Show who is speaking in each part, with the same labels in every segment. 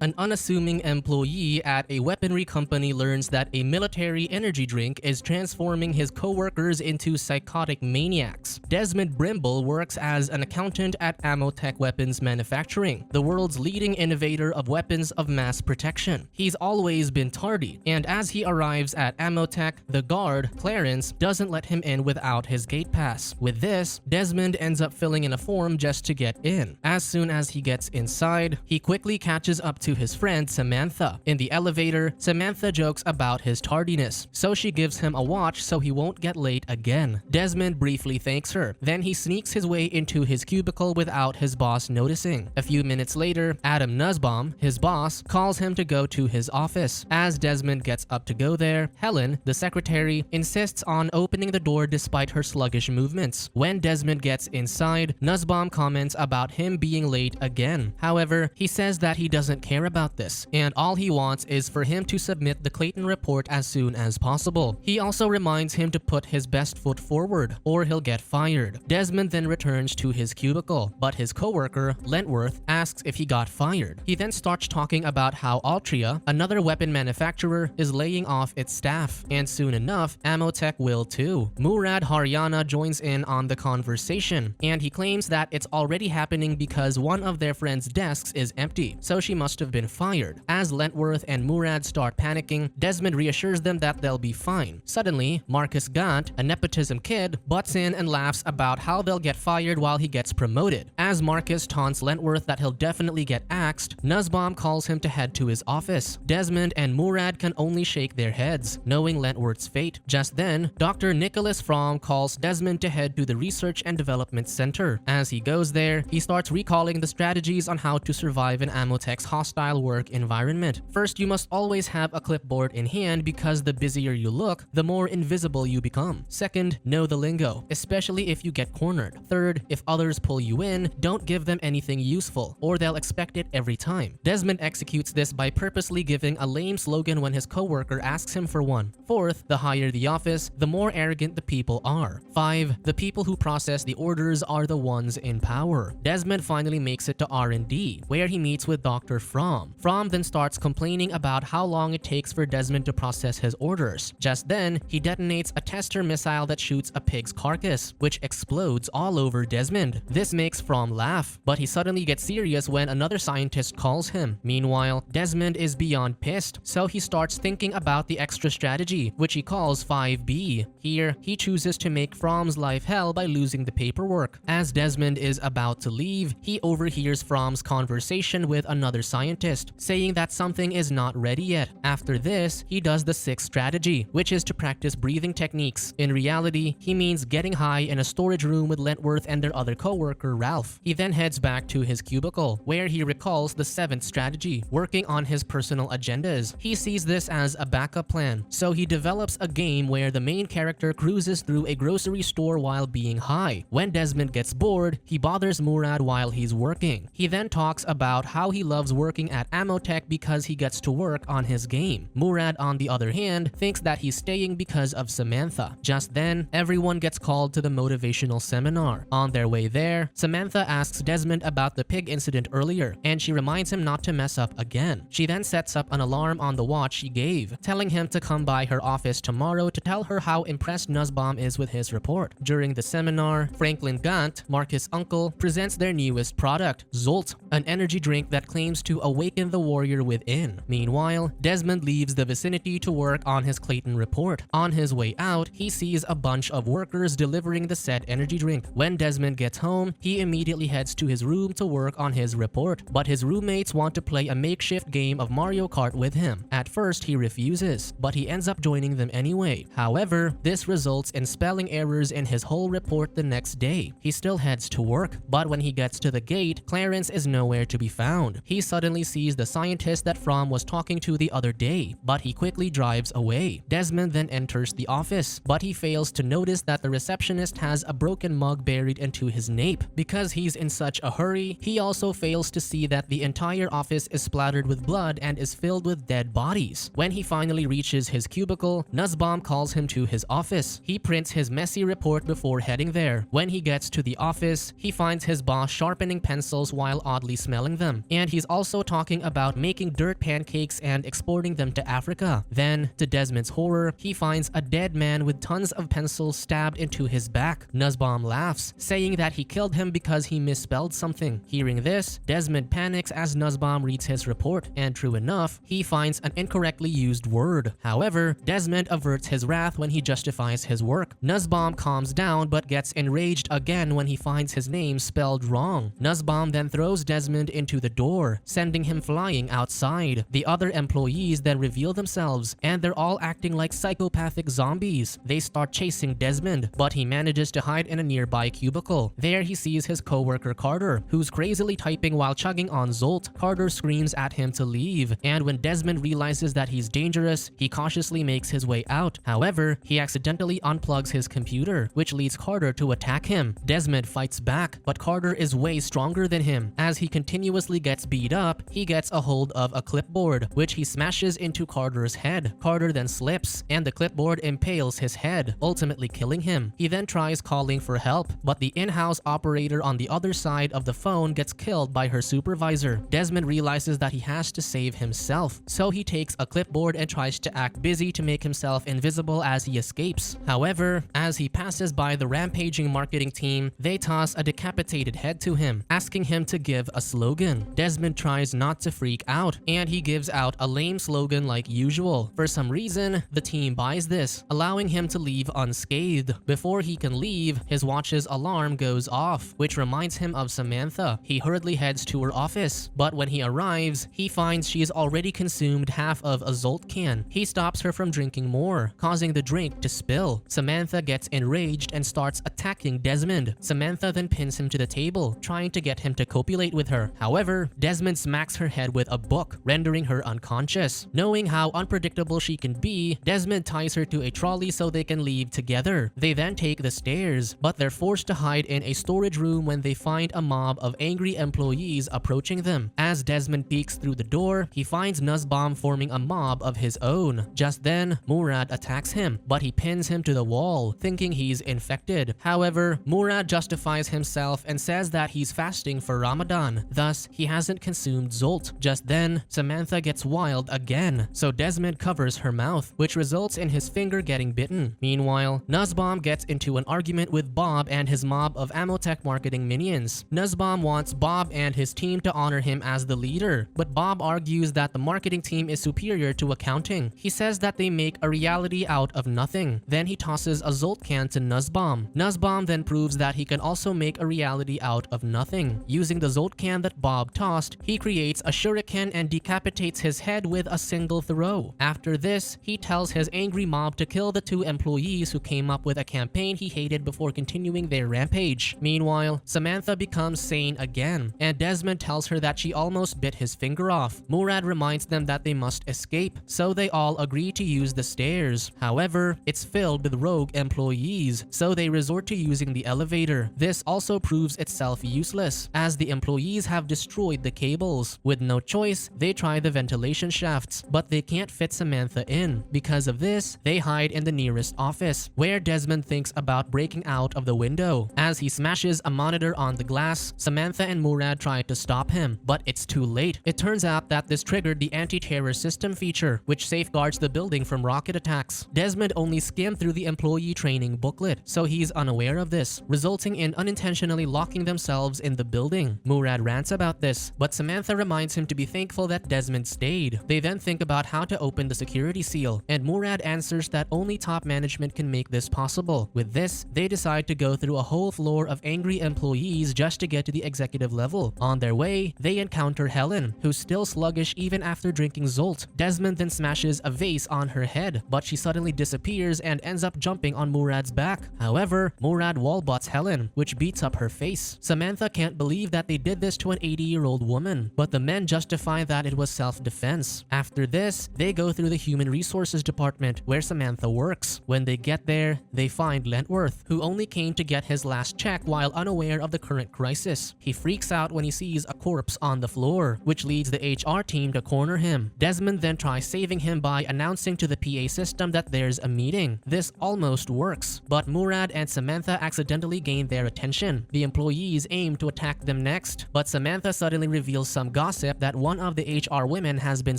Speaker 1: An unassuming employee at a weaponry company learns that a military energy drink is transforming his coworkers into psychotic maniacs. Desmond Brimble works as an accountant at Amotech Weapons Manufacturing, the world's leading innovator of weapons of mass protection. He's always been tardy, and as he arrives at Amotech, the guard, Clarence, doesn't let him in without his gate pass. With this, Desmond ends up filling in a form just to get in. As soon as he gets inside, he quickly catches up to his friend Samantha. In the elevator, Samantha jokes about his tardiness, so she gives him a watch so he won't get late again. Desmond briefly thanks her, then he sneaks his way into his cubicle without his boss noticing. A few minutes later, Adam Nussbaum, his boss, calls him to go to his office. As Desmond gets up to go there, Helen, the secretary, insists on opening the door despite her sluggish movements. When Desmond gets inside, Nussbaum comments about him being late again. However, he says that he doesn't care about this, and all he wants is for him to submit the Clayton report as soon as possible. He also reminds him to put his best foot forward, or he'll get fired. Desmond then returns to his cubicle, but his coworker, Lentworth, asks if he got fired. He then starts talking about how Altria, another weapon manufacturer, is laying off its staff, and soon enough, Amotech will too. Murad Haryana joins in on the conversation, and he claims that it's already happening because one of their friends' desks is empty, so she must have been fired. As Lentworth and Murad start panicking, Desmond reassures them that they'll be fine. Suddenly, Marcus Gant, a nepotism kid, butts in and laughs about how they'll get fired while he gets promoted. As Marcus taunts Lentworth that he'll definitely get axed, Nussbaum calls him to head to his office. Desmond and Murad can only shake their heads, knowing Lentworth's fate. Just then, Dr. Nicholas Fromm calls Desmond to head to the Research and Development Center. As he goes there, he starts recalling the strategies on how to survive in Amotech's hostile work environment. First, you must always have a clipboard in hand because the busier you look, the more invisible you become. Second, know the lingo, especially if you get cornered. Third, if others pull you in, don't give them anything useful, or they'll expect it every time. Desmond executes this by purposely giving a lame slogan when his coworker asks him for one. Fourth, the higher the office, the more arrogant the people are. 5. The people who process the orders are the ones in power. Desmond finally makes it to R&D, where he meets with Dr. Fromm. Fromm then starts complaining about how long it takes for Desmond to process his orders. Just then, he detonates a tester missile that shoots a pig's carcass, which explodes all over Desmond. This makes Fromm laugh, but he suddenly gets serious when another scientist calls him. Meanwhile, Desmond is beyond pissed, so he starts thinking about the extra strategy, which he calls 5B. Here, he chooses to make Fromm's life hell by losing the paperwork. As Desmond is about to leave, he overhears Fromm's conversation with another scientist, saying that something is not ready yet. After this, he does the 6th strategy, which is to practice breathing techniques. In reality, he means getting high in a storage room with Lentworth and their other coworker, Ralph. He then heads back to his cubicle, where he recalls the 7th strategy, working on his personal agendas. He sees this as a backup plan, so he develops a game where the main character cruises through a grocery store while being high. When Desmond gets bored, he bothers Murad while he's working. He then talks about how he loves working at Amotech because he gets to work on his game. Murad, on the other hand, thinks that he's staying because of Samantha. Just then, everyone gets called to the motivational seminar. On their way there, Samantha asks Desmond about the pig incident earlier, and she reminds him not to mess up again. She then sets up an alarm on the watch she gave, telling him to come by her office tomorrow to tell her how impressed Nussbaum is with his report. During the seminar, Franklin Gant, Marcus' uncle, presents their newest product, Zolt, an energy drink that claims to awaken the warrior within. Meanwhile, Desmond leaves the vicinity to work on his Clayton report. On his way out, he sees a bunch of workers delivering the said energy drink. When Desmond gets home, he immediately heads to his room to work on his report, but his roommates want to play a makeshift game of Mario Kart with him. At first, he refuses, but he ends up joining them anyway. However, this results in spelling errors in his whole report the next day. He still heads to work, but when he gets to the gate, Clarence is nowhere to be found. He suddenly sees the scientist that Fromm was talking to the other day, but he quickly drives away. Desmond then enters the office, but he fails to notice that the receptionist has a broken mug buried into his nape. Because he's in such a hurry, he also fails to see that the entire office is splattered with blood and is filled with dead bodies. When he finally reaches his cubicle, Nussbaum calls him to his office. He prints his messy report before heading there. When he gets to the office, he finds his boss sharpening pencils while oddly smelling them, and he's also talking about making dirt pancakes and exporting them to Africa. Then, to Desmond's horror, he finds a dead man with tons of pencils stabbed into his back. Nussbaum laughs, saying that he killed him because he misspelled something. Hearing this, Desmond panics as Nussbaum reads his report, and true enough, he finds an incorrectly used word. However, Desmond averts his wrath when he justifies his work. Nussbaum calms down but gets enraged again when he finds his name spelled wrong. Nussbaum then throws Desmond into the door, sending him flying outside. The other employees then reveal themselves, and they're all acting like psychopathic zombies. They start chasing Desmond, but he manages to hide in a nearby cubicle. There he sees his coworker Carter, who's crazily typing while chugging on Zolt. Carter screams at him to leave, and when Desmond realizes that he's dangerous, he cautiously makes his way out. However, he accidentally unplugs his computer, which leads Carter to attack him. Desmond fights back, but Carter is way stronger than him. As he continuously gets beat up, he gets a hold of a clipboard, which he smashes into Carter's head. Carter then slips, and the clipboard impales his head, ultimately killing him. He then tries calling for help, but the in-house operator on the other side of the phone gets killed by her supervisor. Desmond realizes that he has to save himself, so he takes a clipboard and tries to act busy to make himself invisible as he escapes. However, as he passes by the rampaging marketing team, they toss a decapitated head to him, asking him to give a slogan. Desmond tries not to freak out, and he gives out a lame slogan like usual. For some reason, the team buys this, allowing him to leave unscathed. Before he can leave, his watch's alarm goes off, which reminds him of Samantha. He hurriedly heads to her office, but when he arrives, he finds she has already consumed half of a Zolt can. He stops her from drinking more, causing the drink to spill. Samantha gets enraged and starts attacking Desmond. Samantha then pins him to the table, trying to get him to copulate with her. However, Desmond smacks her head with a book, rendering her unconscious. Knowing how unpredictable she can be, Desmond ties her to a trolley so they can leave together. They then take the stairs, but they're forced to hide in a storage room when they find a mob of angry employees approaching them. As Desmond peeks through the door, he finds Nussbaum forming a mob of his own. Just then, Murad attacks him, but he pins him to the wall, thinking he's infected. However, Murad justifies himself and says that he's fasting for Ramadan, thus he hasn't consumed Zolt. Just then, Samantha gets wild again, so Desmond covers her mouth, which results in his finger getting bitten. Meanwhile, Nussbaum gets into an argument with Bob and his mob of Amotech marketing minions. Nussbaum wants Bob and his team to honor him as the leader, but Bob argues that the marketing team is superior to accounting. He says that they make a reality out of nothing. Then he tosses a Zolt can to Nussbaum. Nussbaum then proves that he can also make a reality out of nothing. Using the Zolt can that Bob tossed, he creates a shuriken and decapitates his head with a single throw. After this, he tells his angry mob to kill the two employees who came up with a campaign he hated before continuing their rampage. Meanwhile, Samantha becomes sane again, and Desmond tells her that she almost bit his finger off. Murad reminds them that they must escape, so they all agree to use the stairs. However, it's filled with rogue employees, so they resort to using the elevator. This also proves itself useless, as the employees have destroyed the cables. With no choice, they try the ventilation shafts, but they can't fit Samantha in. Because of this, they hide in the nearest office, where Desmond thinks about breaking out of the window. As he smashes a monitor on the glass, Samantha and Murad try to stop him, but it's too late. It turns out that this triggered the anti-terror system feature, which safeguards the building from rocket attacks. Desmond only skimmed through the employee training booklet, so he's unaware of this, resulting in unintentionally locking themselves in the building. Murad rants about this, but Samantha reminds him to be thankful that Desmond stayed. They then think about how to open the security seal, and Murad answers that only top management can make this possible. With this, they decide to go through a whole floor of angry employees just to get to the executive level. On their way, they encounter Helen, who's still sluggish even after drinking Zolt. Desmond then smashes a vase on her head, but she suddenly disappears and ends up jumping on Murad's back. However, Murad wallbutts Helen, which beats up her face. Samantha can't believe that they did this to an 80-year-old woman, but the men justify that it was self-defense. After this, they go through the human resources department where Samantha works. When they get there, they find Lentworth, who only came to get his last check while unaware of the current crisis. He freaks out when he sees a corpse on the floor, which leads the HR team to corner him. Desmond then tries saving him by announcing to the PA system that there's a meeting. This almost works, but Murad and Samantha accidentally gain their attention. The employees aim to attack them next, but Samantha suddenly reveals some gossip that one of the HR women has been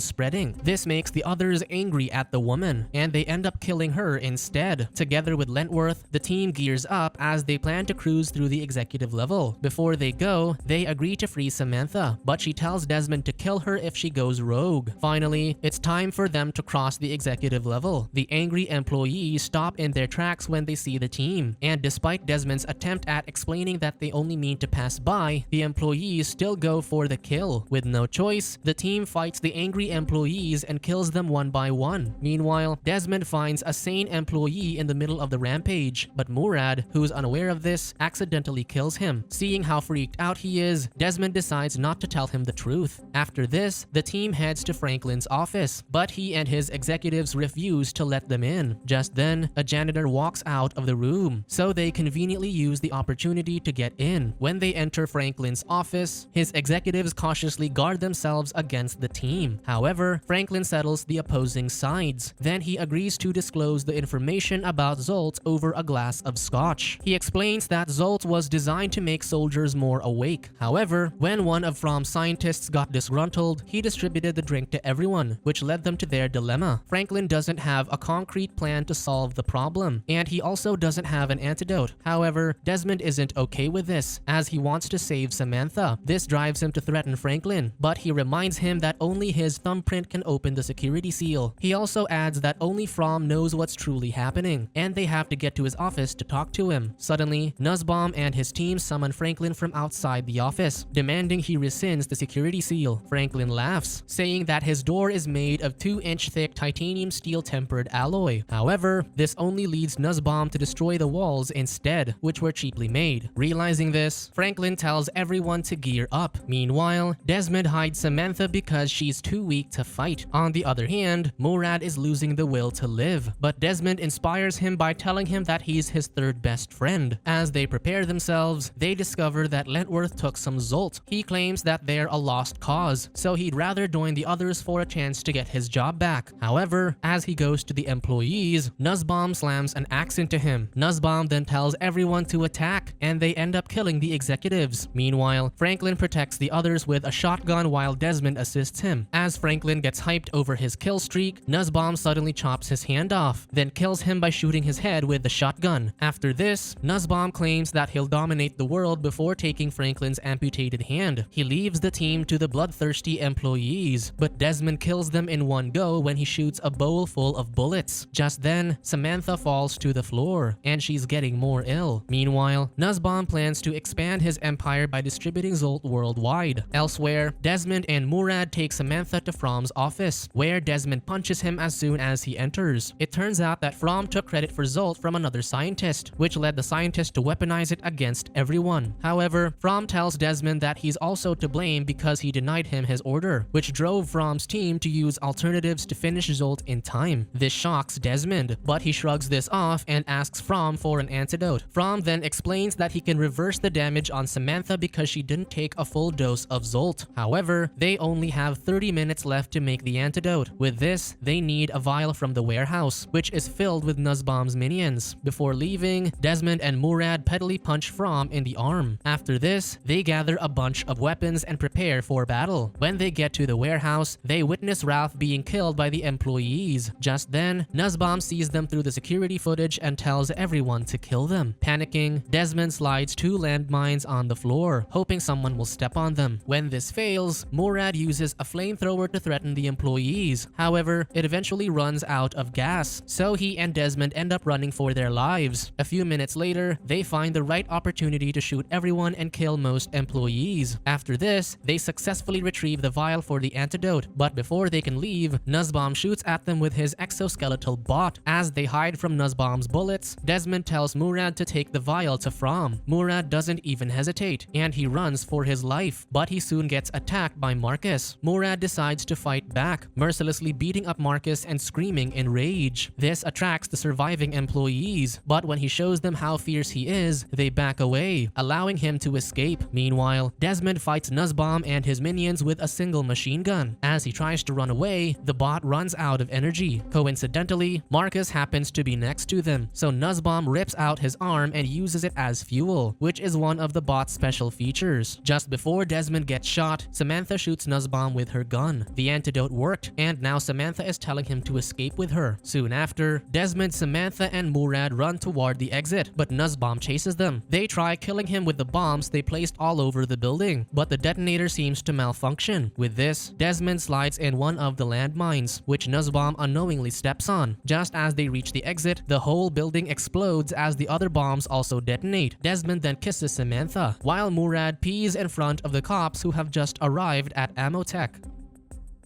Speaker 1: spreading. This makes the others angry at the woman, and they end up killing her instead. Together with Lentworth, the team gears up as they plan to cruise through the executive level. Before they go, they agree to free Samantha, but she tells Desmond to kill her if she goes rogue. Finally, it's time for them to cross the executive level. The angry employees stop in their tracks when they see the team, and despite Desmond's attempt at explaining that they only mean to pass by, the employees still go for the kill. With no choice, the team fights the angry employees and kills them one by one. Meanwhile, Desmond finds a sane employee in the middle of the rampage, but Murad, who's unaware of this, accidentally kills him. Seeing how freaked out he is, Desmond decides not to tell him the truth. After this, the team heads to Franklin's office, but he and his executives refuse to let them in. Just then, a janitor walks out of the room, so they conveniently use the opportunity to get in. When they enter Franklin's office, his executives cautiously guard themselves against the team. However, Franklin settles the opposing sides. Then he agrees to disclose the information about Zolt over a glass of scotch. He explains that Zolt was designed to make soldiers more awake. However, when one of Fromm's scientists got disgruntled, he distributed the drink to everyone, which led them to their dilemma. Franklin doesn't have a concrete plan to solve the problem, and he also doesn't have an antidote. However, Desmond isn't okay with this, as he wants to save Samantha. This drives him to threaten Franklin, but he reminds him that only his thumbprint can open the security seal. He also adds that only Fromm knows what's truly happening, and they have to get to his office to talk to him. Suddenly, Nussbaum and his team summon Franklin from outside the office, demanding he rescinds the security seal. Franklin laughs, saying that his door is made of 2-inch thick titanium steel tempered alloy. However, this only leads Nussbaum to destroy the walls instead, which were cheaply made. Realizing this, Franklin tells everyone to gear up. Meanwhile, Desmond hides Samantha because she's too weak to fight. On the other hand, Murad is losing the will to live, but Desmond inspires him by telling him that he's his third best friend. As they prepare themselves, they discover that Lentworth took some Zolt. He claims that they're a lost cause, so he'd rather join the others for a chance to get his job back. However, as he goes to the employees, Nussbaum slams an axe into him. Nussbaum then tells everyone to attack, and they end up killing the executives. Meanwhile, Franklin protects the others with a shotgun while Desmond assists him. As Franklin gets hyped over his kill streak, Nussbaum suddenly chops his hand off, then kills him by shooting his head with the shotgun. After this, Nussbaum claims that he'll dominate the world before taking Franklin's amputated hand. He leaves the team to the bloodthirsty employees, but Desmond kills them in one go when he shoots a bowl full of bullets. Just then, Samantha falls to the floor, and she's getting more ill. Meanwhile, Nussbaum plans to expand his empire by distributing Zolt worldwide. Elsewhere, Desmond and Murad take Samantha to Fromm's office, where Desmond punches him as soon as he enters. It turns out that Fromm took credit for Zolt from another scientist, which led the scientist to weaponize it against everyone. However, Fromm tells Desmond that he's also to blame because he denied him his order, which drove Fromm's team to use alternatives to finish Zolt in time. This shocks Desmond, but he shrugs this off and asks Fromm for an antidote. Fromm then explains that he can reverse the damage on Samantha because she didn't take a full dose of Zolt. However, they only have 30 minutes left to make the antidote. With this, they need a vial from the warehouse, which is filled with Nussbaum's minions. Before leaving, Desmond and Murad pettily punch Fromm in the arm. After this, they gather a bunch of weapons and prepare for battle. When they get to the warehouse, they witness Ralph being killed by the employees. Just then, Nussbaum sees them through the security footage and tells everyone to kill them. Panicking, Desmond slides 2 landmines on the floor, hoping someone will step on them. When this fails, Murad uses a flamethrower to threaten the employees. However, it eventually runs out of gas, so he and Desmond end up running for their lives. A few minutes later, they find the right opportunity to shoot everyone and kill most employees. After this, they successfully retrieve the vial for the antidote, but before they can leave, Nussbaum shoots at them with his exoskeletal bot. As they hide from Nussbaum's bullets, Desmond tells Murad to take the vial to Fromm. Murad doesn't even hesitate, and he runs for his life, but he soon gets attacked by Marcus. Murad decides to fight back, mercilessly beating up Marcus and screaming in rage. This attracts the surviving employees, but when he shows them how fierce he is, they back away, allowing him to escape. Meanwhile, Desmond fights Nussbaum and his minions with a single machine gun. As he tries to run away, the bot runs out of energy. Coincidentally, Marcus happens to be next to them, so Nussbaum rips out his arm and uses it as fuel, which is one of the bot's special features. Just before Desmond gets shot, shot, Samantha shoots Nussbaum with her gun. The antidote worked, and now Samantha is telling him to escape with her. Soon after, Desmond, Samantha, and Murad run toward the exit, but Nussbaum chases them. They try killing him with the bombs they placed all over the building, but the detonator seems to malfunction. With this, Desmond slides in one of the landmines, which Nussbaum unknowingly steps on. Just as they reach the exit, the whole building explodes as the other bombs also detonate. Desmond then kisses Samantha, while Murad pees in front of the cops who have just arrived at Amotech.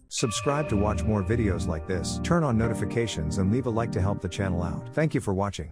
Speaker 2: Subscribe to watch more videos like this, turn on notifications and leave a like to help the channel out. Thank you for watching.